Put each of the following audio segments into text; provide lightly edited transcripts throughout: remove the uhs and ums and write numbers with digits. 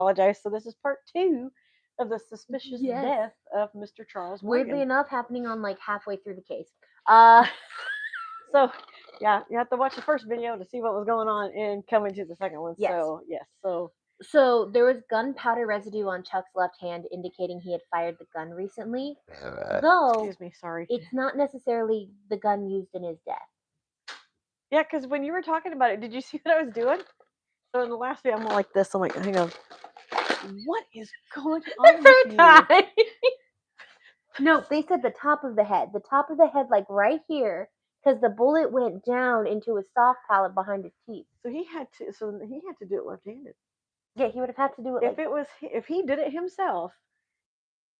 apologize. So this is part 2 of the suspicious Yes. death of Mr. Charles Weirdly Morgan. enough, happening on like halfway through the case. Uh, So yeah, you have to watch the first video to see what was going on and come into the second one. Yes. So yes, so so there was gunpowder residue on Chuck's left hand, indicating he had fired the gun recently. Though excuse me, sorry. it's not necessarily the gun used in his death. Yeah, because when you were talking about it, did you see what I was doing? So in the last video, I'm all like this. I'm like, hang on, what is going on with you? No, they said the top of the head. The top of the head, like right here, because the bullet went down into his soft palate behind his teeth. So he had to. So he had to do it left-handed. Yeah, he would have had to do it. If it was, if he did it himself,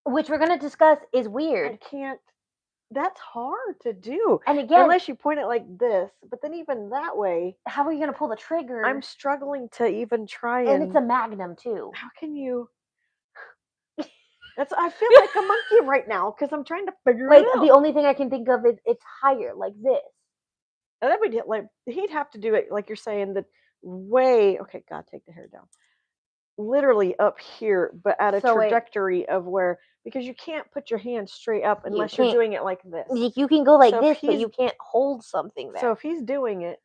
which we're gonna discuss, is I weird. can't. That's hard to do. And again, unless you point it like this. But then even that way, how are you gonna pull the trigger? I'm struggling to even try and it's a Magnum too. How can you? I feel like a monkey right now because I'm trying to figure it out. The only thing I can think of is it's higher, like this. And that would like he'd have to do it like you're saying that way. Okay, God, take the hair down. Literally up here, but at a trajectory of where because you can't put your hand straight up unless you're doing it like this. You can go like this, but you can't hold something there. So if he's doing it,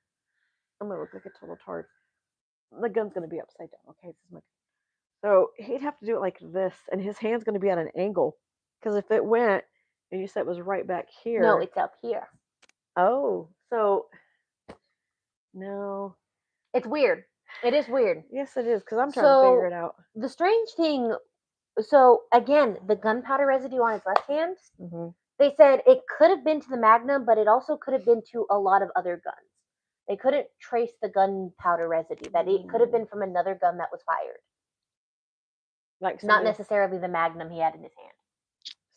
I'm gonna look like a total tart. The gun's gonna be upside down. Okay, this is my. So he'd have to do it like this, and his hand's gonna be at an angle because if it went and you said it was right back here. No, it's up here. Oh, so no, it's weird. It is weird. Yes, it is because I'm trying to figure it out. The strange thing. So again, the gunpowder residue on his left hand. Mm-hmm. They said it could have been to the Magnum, but it also could have been to a lot of other guns. They couldn't trace the gunpowder residue. That it could have been from another gun that was fired. Like not necessarily the Magnum he had in his hand.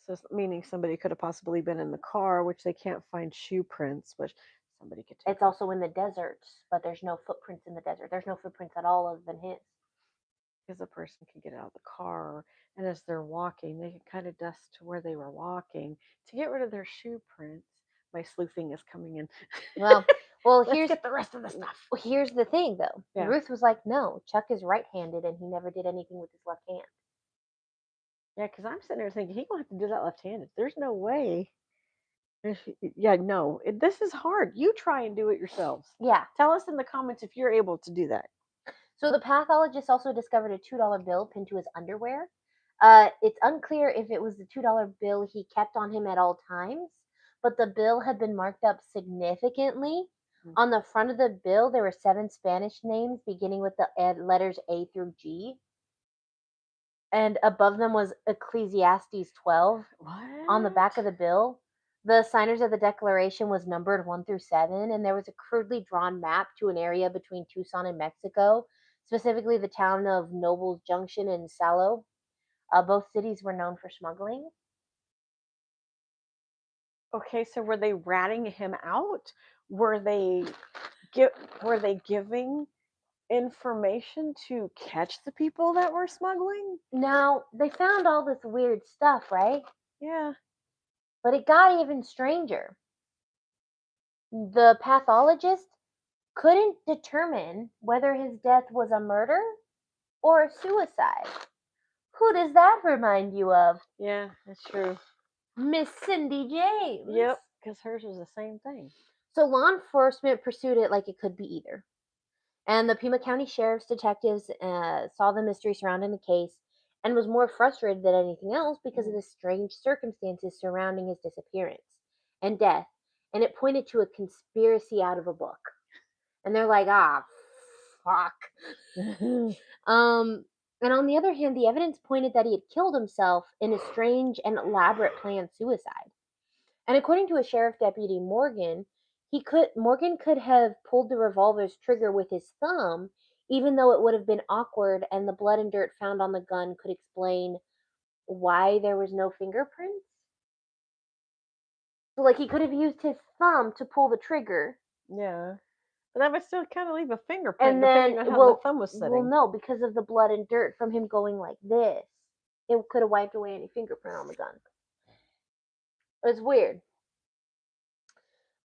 So meaning somebody could have possibly been in the car, which they can't find shoe prints, which somebody could take. It's also in the desert, but there's no footprints in the desert. There's no footprints at all other than his. Because a person can get out of the car, and as they're walking, they can kind of dust to where they were walking to get rid of their shoe prints. My sleuthing is coming in. Well, let's get the rest of the stuff. Here's the thing, though. Yeah. Ruth was like, "No, Chuck is right-handed, and he never did anything with his left hand." Yeah, because I'm sitting there thinking he's gonna have to do that left-handed. There's no way. Yeah, no, this is hard. You try and do it yourselves. Yeah. Tell us in the comments if you're able to do that. So the pathologist also discovered a $2 bill pinned to his underwear. It's unclear if it was the $2 bill he kept on him at all times, but the bill had been marked up significantly. Mm-hmm. On the front of the bill, there were 7 Spanish names beginning with the letters A through G. And above them was Ecclesiastes 12. What? On the back of the bill, the signers of the declaration was numbered 1 through 7, and there was a crudely drawn map to an area between Tucson and Mexico, specifically the town of Nobles Junction and Salo. Both cities were known for smuggling. Okay, so were they ratting him out? Were they giving information to catch the people that were smuggling? Now, they found all this weird stuff, right? Yeah. But it got even stranger. The pathologist couldn't determine whether his death was a murder or a suicide. Who does that remind you of? Yeah, that's true. Miss Cindy James. Yep, because hers was the same thing. So law enforcement pursued it like it could be either. And the Pima County Sheriff's detectives saw the mystery surrounding the case and was more frustrated than anything else because of the strange circumstances surrounding his disappearance and death. And it pointed to a conspiracy out of a book. And they're like, fuck. And on the other hand, the evidence pointed that he had killed himself in a strange and elaborate planned suicide. And according to a sheriff deputy, Morgan could have pulled the revolver's trigger with his thumb, even though it would have been awkward, and the blood and dirt found on the gun could explain why there was no fingerprints. So, he could have used his thumb to pull the trigger. Yeah. But that would still kind of leave a fingerprint, and then, depending on how the thumb was sitting. Well, no, because of the blood and dirt from him going like this, it could have wiped away any fingerprint on the gun. It's weird.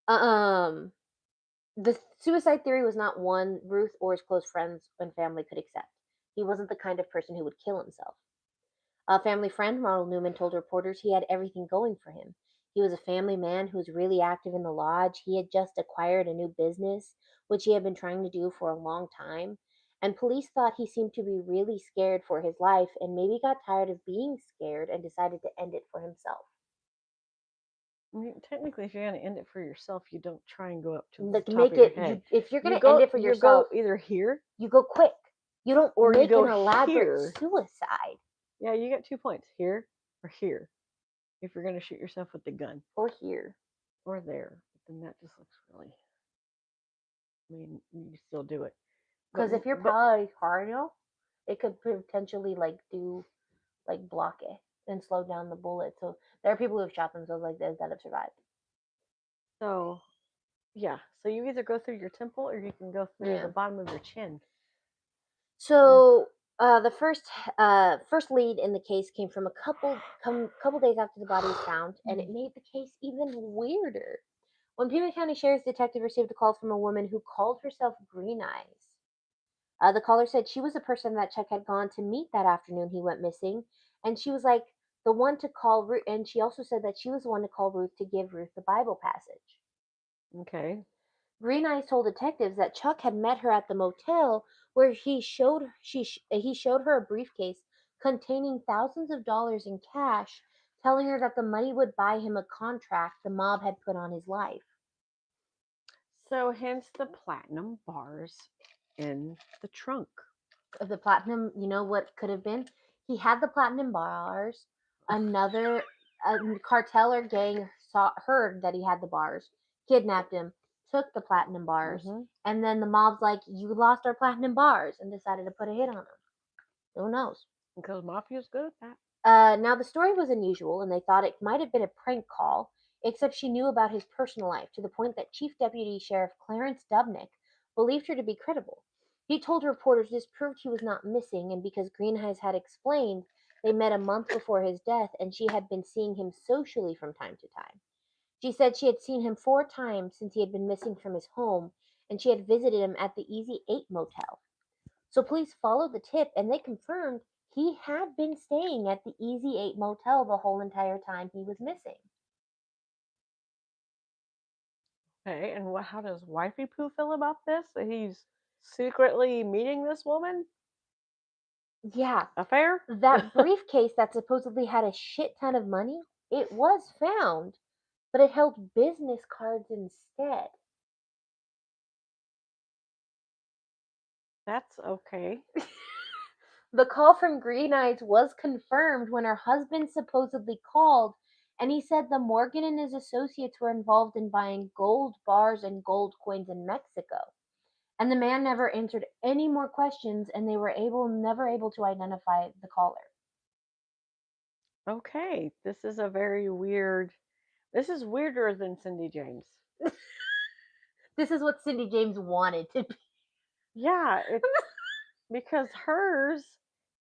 The suicide theory was not one Ruth or his close friends and family could accept. He wasn't the kind of person who would kill himself. A family friend, Ronald Newman, told reporters he had everything going for him. He was a family man who was really active in the lodge. He had just acquired a new business, which he had been trying to do for a long time. And police thought he seemed to be really scared for his life and maybe got tired of being scared and decided to end it for himself. I mean, technically, if you're going to end it for yourself, you don't try and go up to the Like top make of your it head. if you're gonna You go, end it for you yourself, go either here you go quick. You don't or you make go an elaborate here. suicide. Yeah, you get 2 points, here or here, if you're going to shoot yourself with the gun. Or here. Or there. Then that just looks really. I mean, you still do it. Because if you're probably hard enough, it could potentially block it and slow down the bullet. So there are people who have shot themselves like this that have survived. So, yeah. So you either go through your temple or you can go through the bottom of your chin. So the first lead in the case came from a couple days after the body was found, and it made the case even weirder. When Pima County Sheriff's detective received a call from a woman who called herself Green Eyes. The caller said she was the person that Chuck had gone to meet that afternoon he went missing, and she was like the one to call Ruth. And she also said that she was the one to call Ruth to give Ruth the Bible passage. Okay. Green Eyes told detectives that Chuck had met her at the motel, where he showed her a briefcase containing thousands of dollars in cash, telling her that the money would buy him a contract the mob had put on his life. So hence the platinum bars in the trunk. The platinum, you know what could have been? He had the platinum bars. Another cartel or gang heard that he had the bars, kidnapped him, took the platinum bars, and then the mob's like, "You lost our platinum bars," and decided to put a hit on him. Who knows? Because mafia's good at that. Now, the story was unusual, and they thought it might have been a prank call, except she knew about his personal life to the point that Chief Deputy Sheriff Clarence Dubnick believed her to be credible. He told reporters this proved he was not missing, and because Greeneyes had explained they met a month before his death and she had been seeing him socially from time to time. She said she had seen him 4 times since he had been missing from his home, and she had visited him at the Easy 8 motel. So police followed the tip and they confirmed he had been staying at the Easy 8 motel the whole entire time he was missing. Okay, and how does Wifey Poo feel about this? That he's secretly meeting this woman? Yeah. Affair? That briefcase that supposedly had a shit ton of money, it was found, but it held business cards instead. That's okay. The call from Green Eyes was confirmed when her husband supposedly called, and he said the Morgan and his associates were involved in buying gold bars and gold coins in Mexico. And the man never answered any more questions, and they were never able to identify the caller. Okay, this is a very weird. This is weirder than Cindy James. This is what Cindy James wanted to be. Yeah, it's because hers,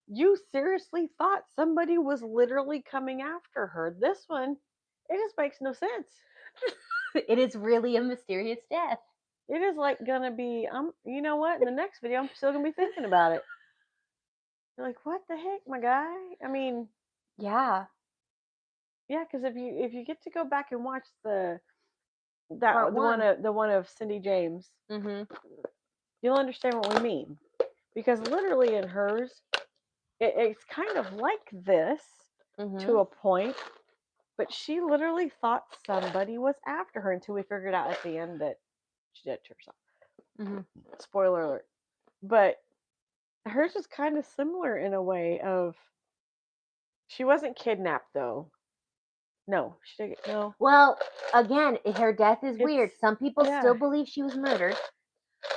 you seriously thought somebody was literally coming after her. This one, it just makes no sense. It is really a mysterious death. It is like gonna be, you know what? In the next video, I'm still gonna be thinking about it. You're like, what the heck, my guy? I mean, yeah, because if you get to go back and watch the one of Cindy James, you'll understand what we mean. Because literally in hers, it's kind of like this to a point, but she literally thought somebody was after her until we figured out at the end that she did it to herself. Spoiler alert. But hers is kind of similar in a way of she wasn't kidnapped though. No, she didn't. No. Well, again, her death is weird. Some people still believe she was murdered.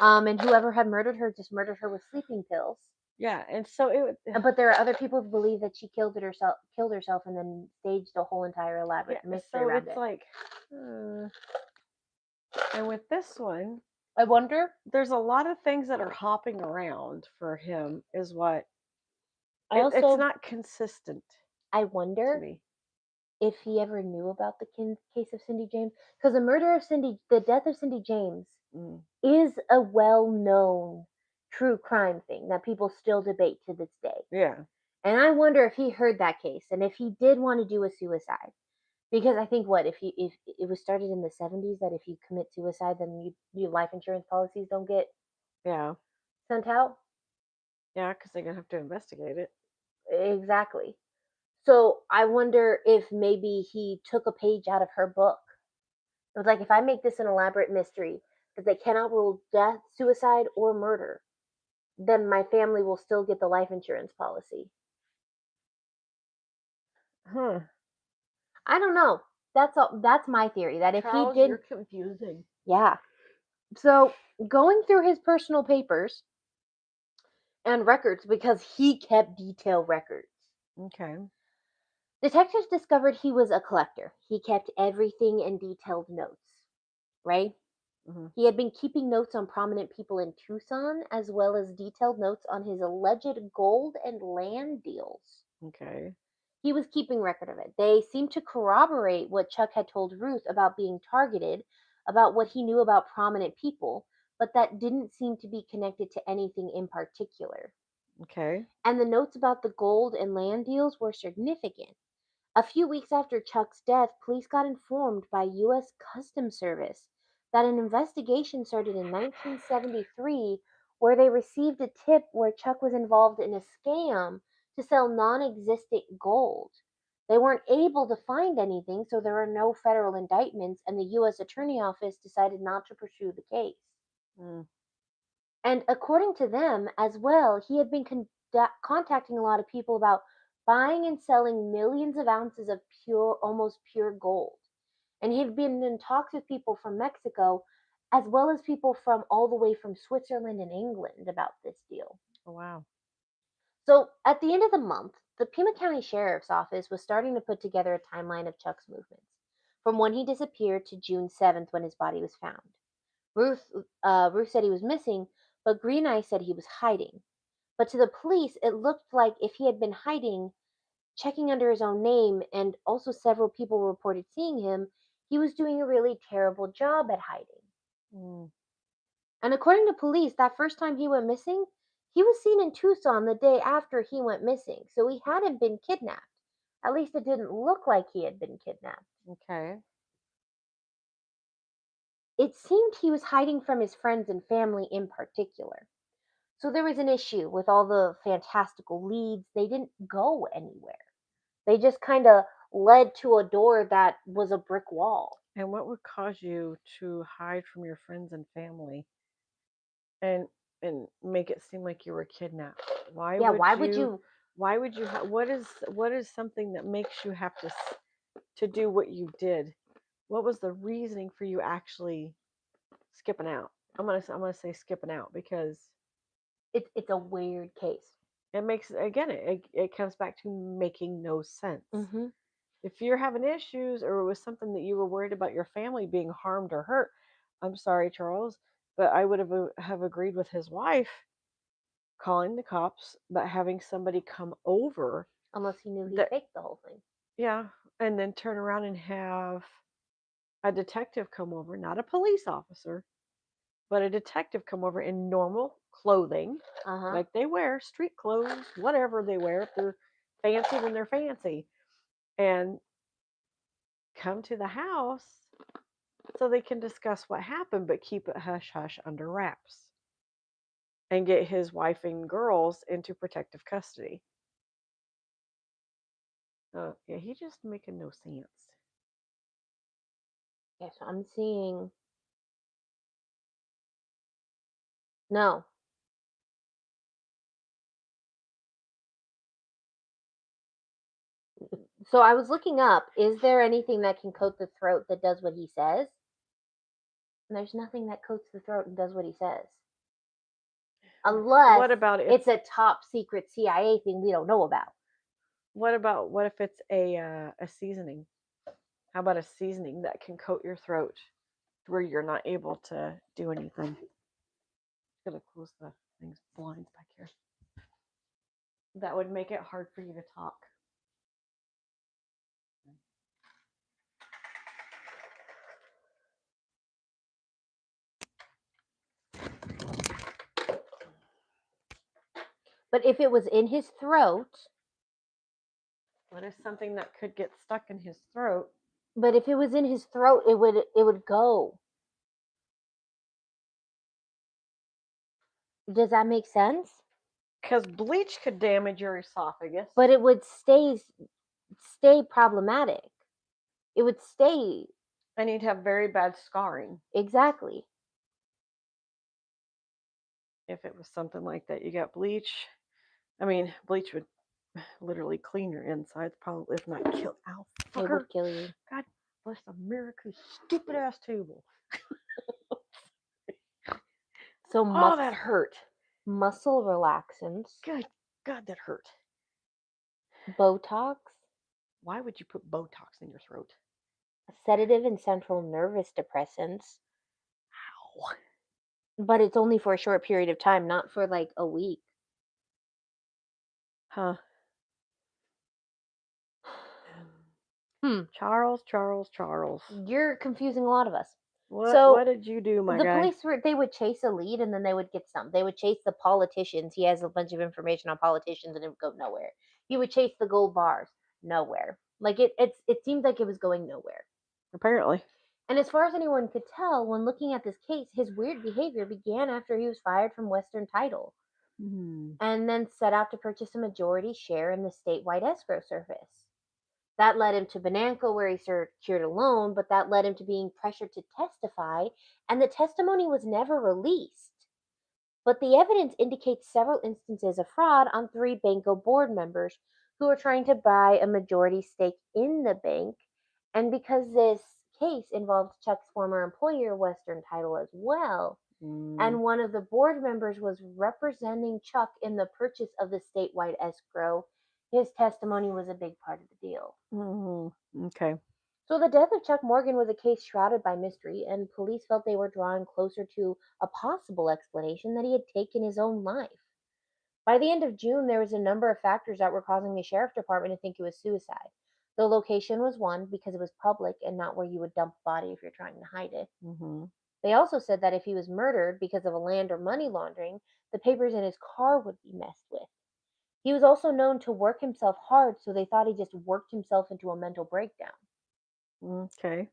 And whoever had murdered her just murdered her with sleeping pills. Yeah, and so but there are other people who believe that she killed herself, and then staged a whole entire elaborate mystery around it. So it's like, and with this one, I wonder. There's a lot of things that are hopping around for him. Is what. It's not consistent. I wonder if he ever knew about the case of Cindy James, because the death of Cindy James is a well-known true crime thing that people still debate to this day. Yeah. And I wonder if he heard that case and if he did want to do a suicide. Because I think what if it was started in the 70s that if you commit suicide then your life insurance policies don't get Yeah. sent out? Yeah, because they're gonna have to investigate it. Exactly. So I wonder if maybe he took a page out of her book. It was like, if I make this an elaborate mystery that they cannot rule death, suicide, or murder, then my family will still get the life insurance policy. Huh. I don't know. That's my theory. That if he Charles, did, you're confusing. yeah. So going through his personal papers and records, because he kept detailed records, Okay. detectives discovered he was a collector. He kept everything in detailed notes, right? Hmm. He had been keeping notes on prominent people in Tucson, as well as detailed notes on his alleged gold and land deals. Okay. He was keeping record of it. They seemed to corroborate what Chuck had told Ruth about being targeted, about what he knew about prominent people, but that didn't seem to be connected to anything in particular. Okay. And the notes about the gold and land deals were significant. A few weeks after Chuck's death, police got informed by U.S. Customs Service that an investigation started in 1973 where they received a tip where Chuck was involved in a scam to sell non existent gold. They weren't able to find anything, so there were no federal indictments, and the U.S. Attorney Office decided not to pursue the case. Mm. And according to them as well, he had been contacting a lot of people about buying and selling millions of ounces of pure, almost pure gold. And he had been in talks with people from Mexico, as well as people from all the way from Switzerland and England about this deal. Oh, wow. So at the end of the month, the Pima County Sheriff's Office was starting to put together a timeline of Chuck's movements, from when he disappeared to June 7th when his body was found. Ruth said he was missing, but Green Eye said he was hiding. But to the police, it looked like if he had been hiding, checking under his own name, and also several people reported seeing him, he was doing a really terrible job at hiding. Mm. And according to police, that first time he went missing, he was seen in Tucson the day after he went missing, so he hadn't been kidnapped. At least it didn't look like he had been kidnapped. Okay. It seemed he was hiding from his friends and family in particular. So there was an issue with all the fantastical leads. They didn't go anywhere. They just kind of led to a door that was a brick wall. And what would cause you to hide from your friends and family and make it seem like you were kidnapped? Why Yeah, would why would you? you? Why would you? What is something that makes you have to do what you did? What was the reasoning for you actually skipping out? I'm gonna say skipping out because It's a weird case. it makes again it comes back to making no sense. Mm-hmm. If you're having issues or it was something that you were worried about your family being harmed or hurt, I'm sorry, Charles, but I would have agreed with his wife calling the cops, but having somebody come over Unless he knew he that faked the whole thing. yeah, and then turn around and have a detective come over, not a police officer, but a detective come over in normal clothing, Uh huh. like they wear, street clothes, whatever they wear. If they're fancy, then they're fancy, and come to the house so they can discuss what happened, but keep it hush hush under wraps and get his wife and girls into protective custody. Yeah, he just making no sense. Yes, I'm seeing. No. So I was looking up, is there anything that can coat the throat that does what he says? And there's nothing that coats the throat and does what he says. Unless What about if it's a top secret CIA thing we don't know about. what if it's a seasoning? How about a seasoning that can coat your throat where you're not able to do anything? Gonna close the things blinds back here. That would make it hard for you to talk. But if it was in his throat, what is something that could get stuck in his throat? But if it was in his throat, it would go. Does that make sense? Because bleach could damage your esophagus. But it would stay problematic. It would stay. And you'd have very bad scarring. Exactly. If it was something like that, you got bleach. I mean, bleach would literally clean your insides, probably, if not kill. Ow, fucker. It would kill you. God bless America's stupid ass table. So that hurt. Muscle relaxants. Good God, that hurt. Botox. Why would you put Botox in your throat? A sedative and central nervous depressants. Ow. But it's only for a short period of time, not for like a week. Huh. Charles. You're confusing a lot of us. What did you do, my guy? The police they would chase a lead and then they would get some. They would chase the politicians. He has a bunch of information on politicians and it would go nowhere. He would chase the gold bars. Nowhere. Like it seemed like it was going nowhere. Apparently. And as far as anyone could tell, when looking at this case, his weird behavior began after he was fired from Western Title. And then set out to purchase a majority share in the statewide escrow service. That led him to Bonanco, where he secured a loan, but that led him to being pressured to testify, and the testimony was never released. But the evidence indicates several instances of fraud on 3 Banco board members who were trying to buy a majority stake in the bank. And because this case involved Chuck's former employer, Western Title, as well, and one of the board members was representing Chuck in the purchase of the statewide escrow, his testimony was a big part of the deal. Okay. So the death of Chuck Morgan was a case shrouded by mystery, and police felt they were drawing closer to a possible explanation that he had taken his own life. By the end of June, there was a number of factors that were causing the sheriff department to think it was suicide. The location was one, because it was public and not where you would dump a body if you're trying to hide it. They also said that if he was murdered because of a land or money laundering, the papers in his car would be messed with. He was also known to work himself hard, so they thought he just worked himself into a mental breakdown. Okay.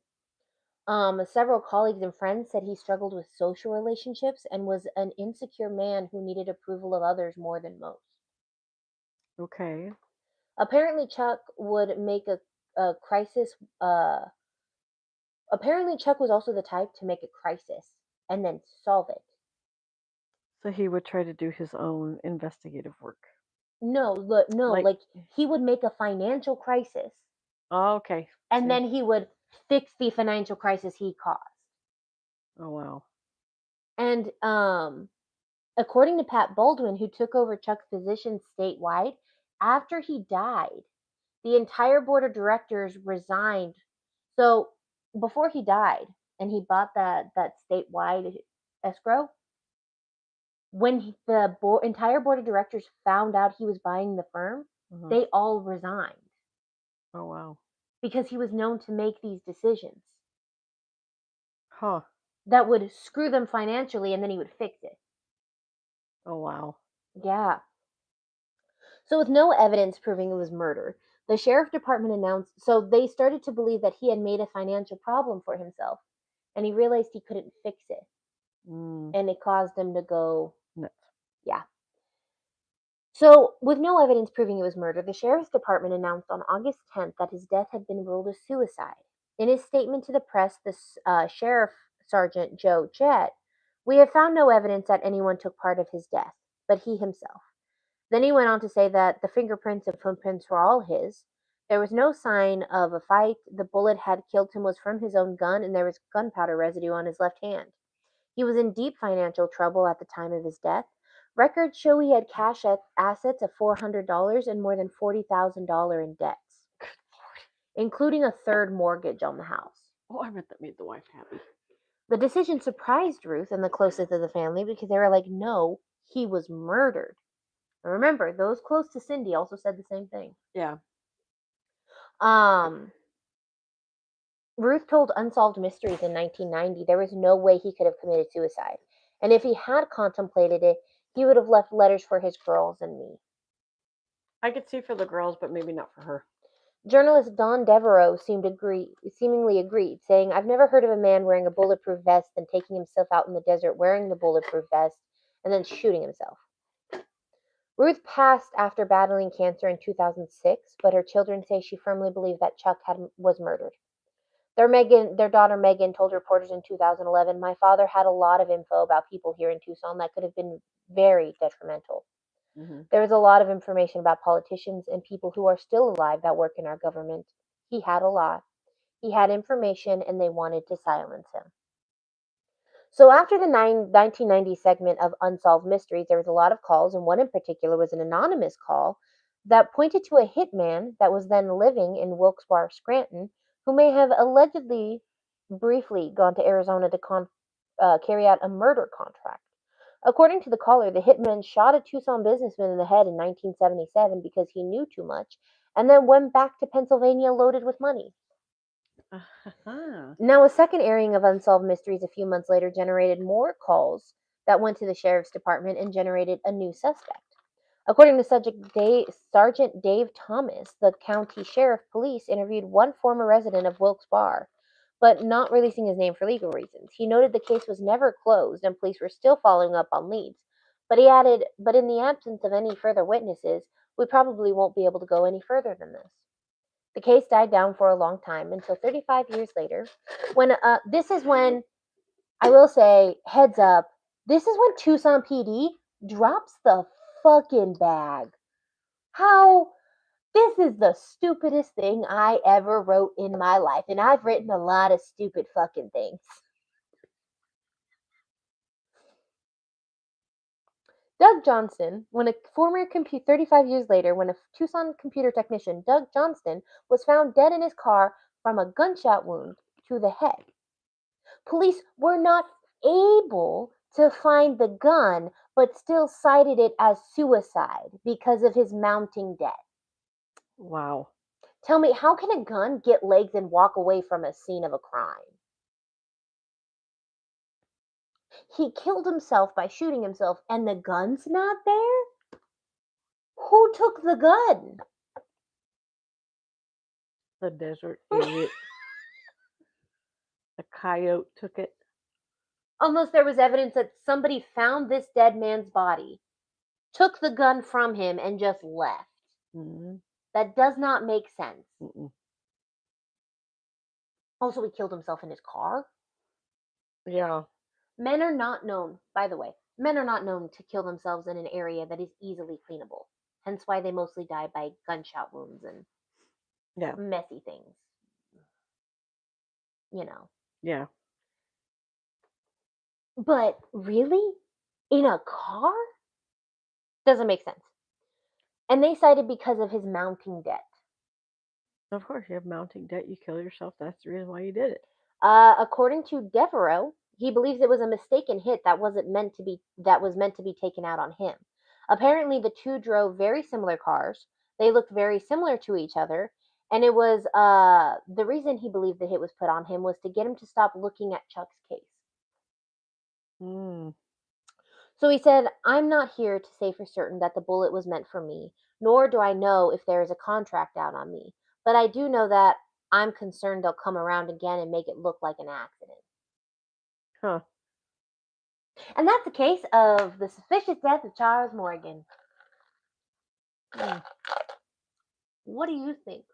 Several colleagues and friends said he struggled with social relationships and was an insecure man who needed approval of others more than most. Okay. Apparently, Chuck would make a crisis. Apparently, Chuck was also the type to make a crisis and then solve it. So he would try to do his own investigative work. No, like he would make a financial crisis. Oh, okay. And then he would fix the financial crisis he caused. Oh, wow. And according to Pat Baldwin, who took over Chuck's position statewide, after he died, the entire board of directors resigned. So before he died and he bought that statewide escrow, when the entire board of directors found out he was buying the firm, they all resigned. Oh, wow. Because he was known to make these decisions. Huh. That would screw them financially, and then he would fix it. Oh, wow. Yeah. So with no evidence proving it was murder, the sheriff department announced, so they started to believe that he had made a financial problem for himself, and he realized he couldn't fix it. And it caused him to go nuts. Yeah. So, with no evidence proving it was murder, the sheriff's department announced on August 10th that his death had been ruled a suicide. In his statement to the press, the Sheriff Sergeant Joe Jett, "We have found no evidence that anyone took part of his death, but he himself." Then he went on to say that the fingerprints and footprints were all his. There was no sign of a fight. The bullet had killed him was from his own gun, and there was gunpowder residue on his left hand. He was in deep financial trouble at the time of his death. Records show he had cash assets of $400 and more than $40,000 in debts, including a third mortgage on the house. Oh, I bet that made the wife happy. The decision surprised Ruth and the closest of the family because they were like, no, he was murdered. And remember, those close to Cindy also said the same thing. Yeah. Ruth told Unsolved Mysteries in 1990 there was no way he could have committed suicide. And if he had contemplated it, He would have left letters for his girls and me. I could see for the girls, but maybe not for her. Journalist Don Devereaux seemingly agreed, saying, "I've never heard of a man wearing a bulletproof vest and taking himself out in the desert wearing the bulletproof vest and then shooting himself." Ruth passed after battling cancer in 2006, but her children say she firmly believed that Chuck was murdered. Their daughter Megan told reporters in 2011, "My father had a lot of info about people here in Tucson that could have been very detrimental. Mm-hmm. There was a lot of information about politicians and people who are still alive that work in our government. He had a lot. He had information and they wanted to silence him." So after the 1990 segment of Unsolved Mysteries, there was a lot of calls, and one in particular was an anonymous call that pointed to a hitman that was then living in Wilkes-Barre, Scranton, who may have allegedly briefly gone to Arizona to carry out a murder contract. According to the caller, the hitman shot a Tucson businessman in the head in 1977 because he knew too much, and then went back to Pennsylvania loaded with money. Uh-huh. Now, a second airing of Unsolved Mysteries a few months later generated more calls that went to the sheriff's department and generated a new suspect. According to Sergeant Dave Thomas, the county sheriff police interviewed one former resident of Wilkes-Barre, but not releasing his name for legal reasons. He noted the case was never closed and police were still following up on leads. But he added, "But in the absence of any further witnesses, we probably won't be able to go any further than this." The case died down for a long time until 35 years later, when this is when I will say, heads up, this is when Tucson PD drops the fucking bag. How this is the stupidest thing I ever wrote in my life, and I've written a lot of stupid fucking things. Doug Johnston, 35 years later, when a Tucson computer technician, Doug Johnston, was found dead in his car from a gunshot wound to the head. Police were not able to find the gun, but still cited it as suicide because of his mounting debt. Wow. Tell me, how can a gun get legs and walk away from a scene of a crime? He killed himself by shooting himself, and the gun's not there? Who took the gun? The desert idiot. A coyote took it. Unless there was evidence that somebody found this dead man's body, took the gun from him, and just left. Mm-hmm. That does not make sense. Mm-mm. Also, he killed himself in his car. Yeah. Men are not known, by the way, men are not known to kill themselves in an area that is easily cleanable. Hence why they mostly die by gunshot wounds and messy things. You know. Yeah. But really? In a car? Doesn't make sense. And they cited because of his mounting debt. Of course, you have mounting debt, you kill yourself, that's the reason why you did it. According to Devereaux, he believes it was a mistaken hit that was meant to be taken out on him. Apparently, the two drove very similar cars. They looked very similar to each other, and it was the reason he believed the hit was put on him was to get him to stop looking at Chuck's case. So he said, "I'm not here to say for certain that the bullet was meant for me, nor do I know if there is a contract out on me, but I do know that I'm concerned they'll come around again and make it look like an accident." Huh. And that's the case of the suspicious death of Charles Morgan. What do you think?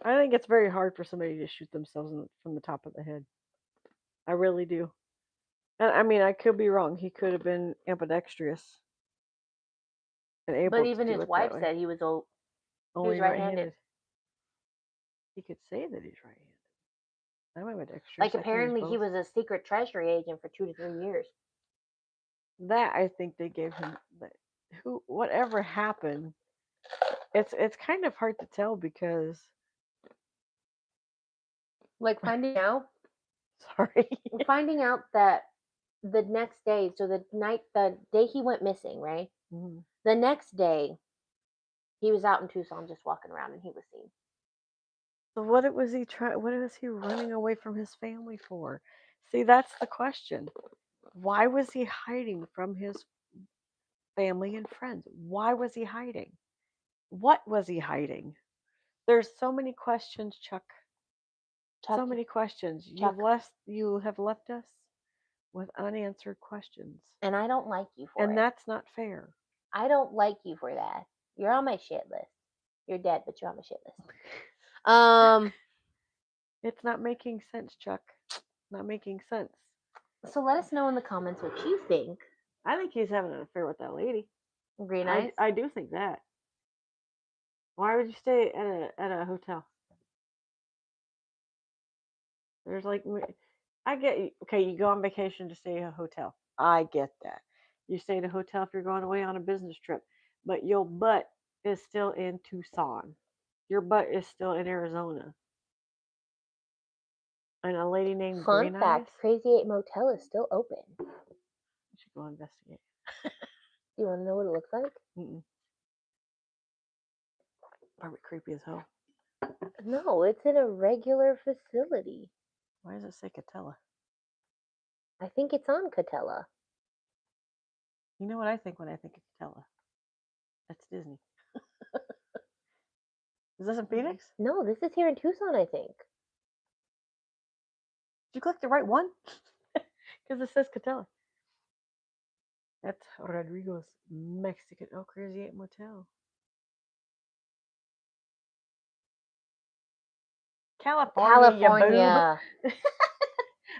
I think it's very hard for somebody to shoot themselves from the top of the head. I really do. And I mean, I could be wrong. He could have been ambidextrous and able But even to do his it wife that way. said he was Only right-handed. He could say that he's right-handed. I'm ambidextrous. Like apparently he was a secret treasury agent for 2 to 3 years. That I think they gave him. Whatever happened, it's kind of hard to tell because. Like finding out. Sorry. Finding out that the next day, so the day he went missing, right? Mm-hmm. The next day, he was out in Tucson just walking around, and he was seen. So what was he trying? What was he running away from his family for? See, that's the question. Why was he hiding from his family and friends? Why was he hiding? What was he hiding? There's so many questions, Chuck. Chuck, So many questions. Chuck, You have left us with unanswered questions. and I don't like you for And it. that's not fair. I don't like you for that. You're on my shit list. You're dead, but you're on my shit list. It's not making sense, Chuck. Not making sense. So let us know in the comments what you think. I think he's having an affair with that lady. Green eyes. I do think that. Why would you stay at a hotel? There's like, I get, okay, you go on vacation to stay at a hotel. I get that. You stay at a hotel if you're going away on a business trip, but your butt is still in Tucson. Your butt is still in Arizona. And a lady named Fun Green fact: Eyes. Crazy 8 Motel is still open. You should go investigate. Do you want to know what it looks like? Mm-mm. Probably creepy as hell. No, it's in a regular facility. Why does it say Catella? I think it's on Catella. You know what I think when I think of Catella? That's Disney. Is this in Phoenix? No, this is here in Tucson, I think. Did you click the right one? Because it says Catella. That's Rodrigo's Mexican. Oh, Crazy 8 Motel. California. You boob.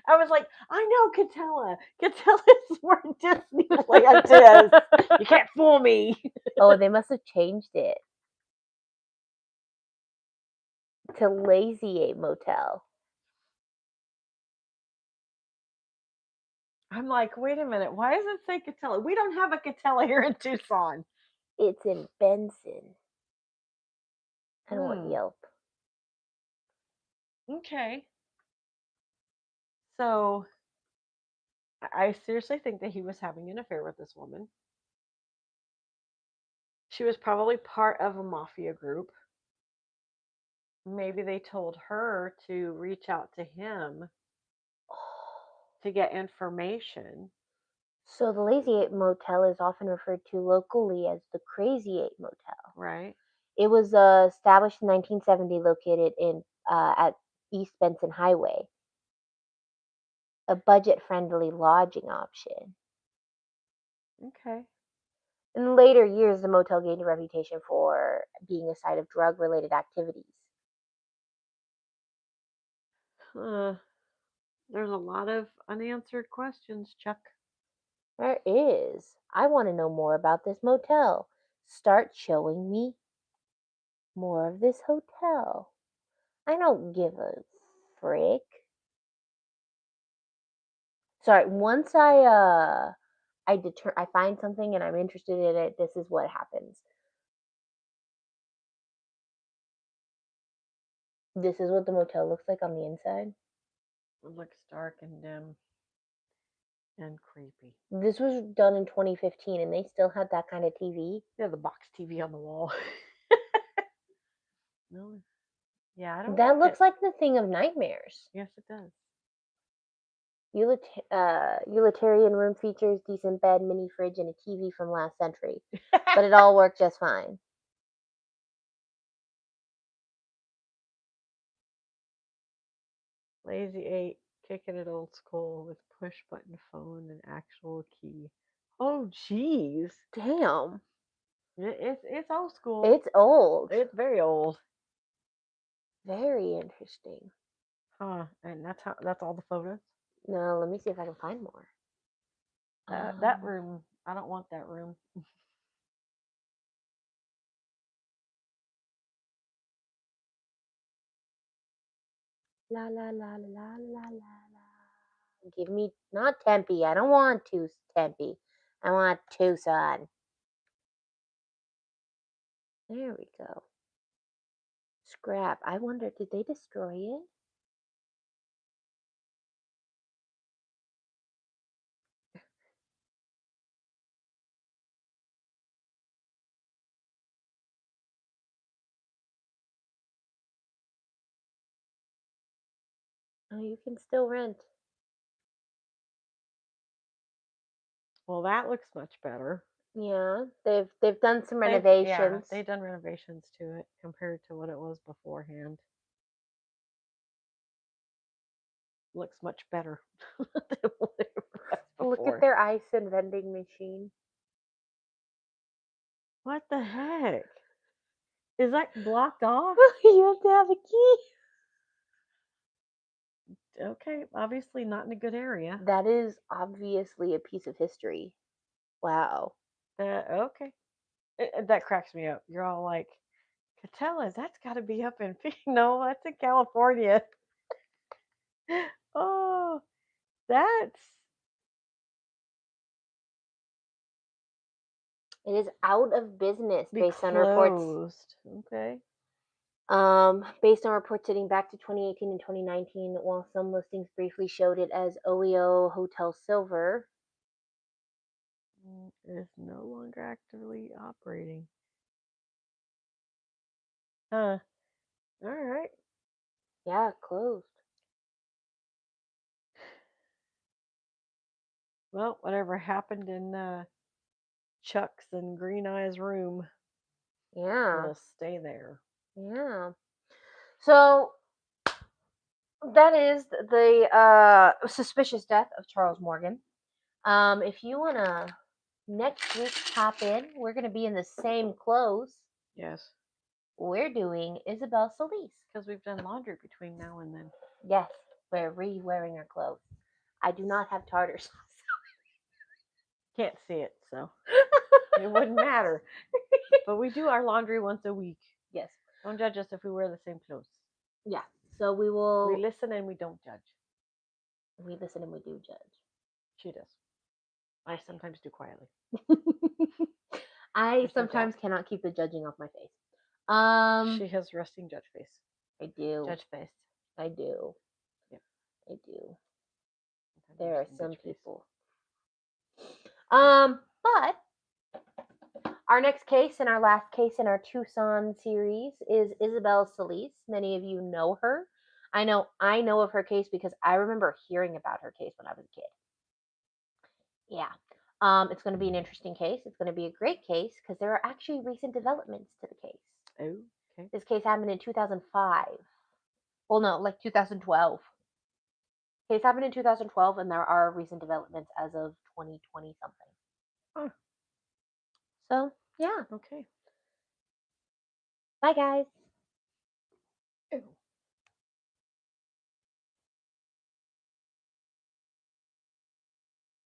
I was like, I know Catella. Catella is where Disneyland is. You can't fool me. Oh, they must have changed it to Lazy 8 Motel. I'm like, wait a minute. Why does it say Catella? We don't have a Catella here in Tucson. It's in Benson. I don't want Yelp. Okay. So I seriously think that he was having an affair with this woman. She was probably part of a mafia group. Maybe they told her to reach out to him to get information. So the Lazy 8 Motel is often referred to locally as the Crazy 8 Motel. Right. It was established in 1970, located in at East Benson Highway. A budget-friendly lodging option. Okay. In later years, the motel gained a reputation for being a site of drug-related activities. There's a lot of unanswered questions, Chuck. There is. I want to know more about this motel. Start showing me more of this hotel. I don't give a frick. Sorry, once I find something and I'm interested in it, this is what happens. This is what the motel looks like on the inside. It looks dark and dim and creepy. This was done in 2015 and they still had that kind of TV. Yeah, the box TV on the wall. No. Yeah, I don't That like looks it. like the thing of nightmares. Yes, it does. Utilitarian room features decent bed, mini fridge, and a TV from last century. But it all worked just fine. Lazy 8, kicking it old school with push button phone and actual key. Oh, jeez. Damn. It's old school. It's old. It's very old. Very interesting. Huh? And that's all the photos. No, let me see if I can find more. That room, I don't want that room. La la la la la la la. Give me not Tempe. I don't want Tempe. I want Tucson. There we go. Scrap. I wonder, did they destroy it? Oh, you can still rent. Well, that looks much better. Yeah, they've done some renovations. They've done renovations to it compared to what it was beforehand. Looks much better than what it was Look before. at their ice and vending machine. What the heck? Is that blocked off? You have to have a key. Okay, obviously not in a good area. That is obviously a piece of history. Wow. Okay. That cracks me up. You're all like, Catella's, that's got to be up in no, that's in California. Oh, that's It is out of business be based on reports. closed. Okay. Based on reports dating back to 2018 and 2019, while some listings briefly showed it as OEO Hotel Silver. It is no longer actively operating. Huh. All right. Yeah, closed. Well, whatever happened in Chuck's and Green Eye's room Yeah. will stay there. Yeah. So that is the suspicious death of Charles Morgan. If you wanna next week pop in, we're gonna be in the same clothes. Yes. We're doing Isabel Solis. Because we've done laundry between now and then. Yes, we're re-wearing our clothes. I do not have tartars. Can't see it, so it wouldn't matter. But we do our laundry once a week. Yes. Don't judge us if we wear the same clothes. Yeah. So we will. We listen and we don't judge. We listen and we do judge. She does. I sometimes do quietly. I sometimes cannot keep the judging off my face. She has resting judge face. I do. Judge face. I do. Yep. I do. Sometimes There are some judge face. people. But our next case and our last case in our Tucson series is Isabel Solis. Many of you know her. I know of her case because I remember hearing about her case when I was a kid. Yeah. It's going to be an interesting case. It's going to be a great case because there are actually recent developments to the case. Oh, okay. This case happened in 2005. Well, no, like 2012. Case happened in 2012, and there are recent developments as of 2020 something. Huh. So, yeah. Okay. Bye, guys.